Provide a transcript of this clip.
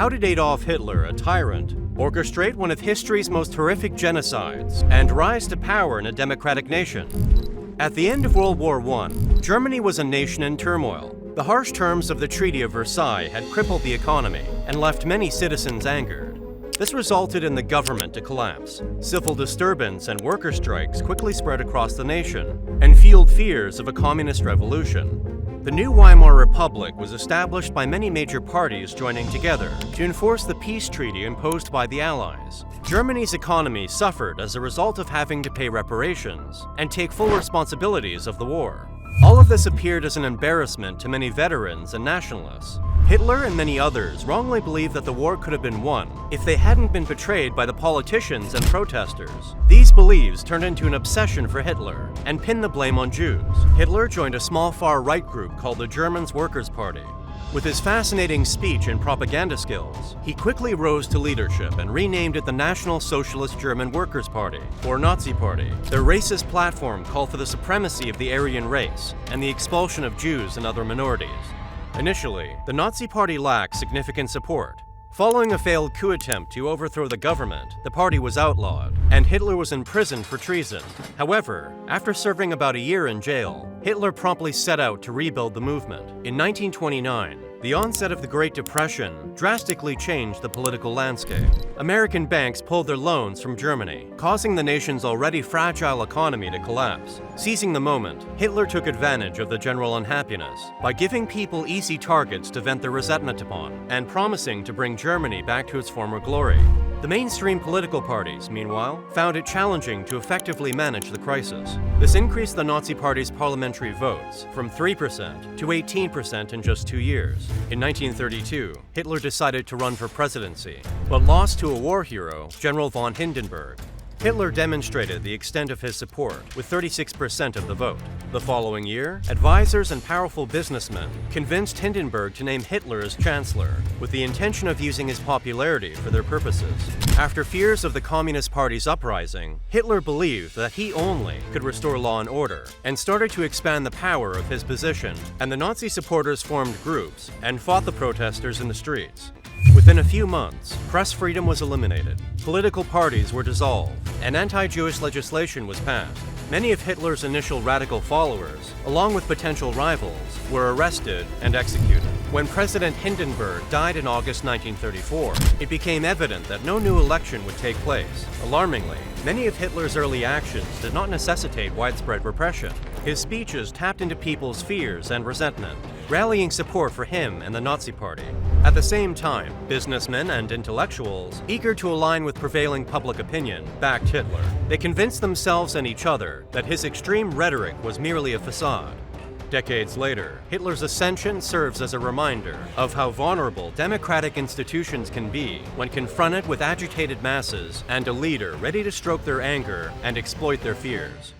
How did Adolf Hitler, a tyrant, orchestrate one of history's most horrific genocides and rise to power in a democratic nation? At the end of World War I, Germany was a nation in turmoil. The harsh terms of the Treaty of Versailles had crippled the economy and left many citizens angered. This resulted in the government to collapse. Civil disturbance and worker strikes quickly spread across the nation and fueled fears of a communist revolution. The new Weimar Republic was established by many major parties joining together to enforce the peace treaty imposed by the Allies. Germany's economy suffered as a result of having to pay reparations and take full responsibilities of the war. All of this appeared as an embarrassment to many veterans and nationalists. Hitler and many others wrongly believed that the war could have been won if they hadn't been betrayed by the politicians and protesters. These beliefs turned into an obsession for Hitler and pinned the blame on Jews. Hitler joined a small far-right group called the German Workers' Party. With his fascinating speech and propaganda skills, he quickly rose to leadership and renamed it the National Socialist German Workers' Party, or Nazi Party. Their racist platform called for the supremacy of the Aryan race and the expulsion of Jews and other minorities. Initially, the Nazi Party lacked significant support. Following a failed coup attempt to overthrow the government, the party was outlawed, and Hitler was imprisoned for treason. However, after serving about a year in jail, Hitler promptly set out to rebuild the movement. In 1929, the onset of the Great Depression drastically changed the political landscape. American banks pulled their loans from Germany, causing the nation's already fragile economy to collapse. Seizing the moment, Hitler took advantage of the general unhappiness by giving people easy targets to vent their resentment upon and promising to bring Germany back to its former glory. The mainstream political parties, meanwhile, found it challenging to effectively manage the crisis. This increased the Nazi Party's parliamentary votes from 3% to 18% in just 2 years. In 1932, Hitler decided to run for presidency, but lost to a war hero, General von Hindenburg. Hitler demonstrated the extent of his support with 36% of the vote. The following year, advisors and powerful businessmen convinced Hindenburg to name Hitler as chancellor, with the intention of using his popularity for their purposes. After fears of the Communist Party's uprising, Hitler believed that he only could restore law and order, and started to expand the power of his position, and the Nazi supporters formed groups and fought the protesters in the streets. Within a few months, press freedom was eliminated, political parties were dissolved, and anti-Jewish legislation was passed. Many of Hitler's initial radical followers, along with potential rivals, were arrested and executed. When President Hindenburg died in August 1934, it became evident that no new election would take place. Alarmingly, many of Hitler's early actions did not necessitate widespread repression. His speeches tapped into people's fears and resentment, rallying support for him and the Nazi Party. At the same time, businessmen and intellectuals, eager to align with prevailing public opinion, backed Hitler. They convinced themselves and each other that his extreme rhetoric was merely a facade. Decades later, Hitler's ascension serves as a reminder of how vulnerable democratic institutions can be when confronted with agitated masses and a leader ready to stroke their anger and exploit their fears.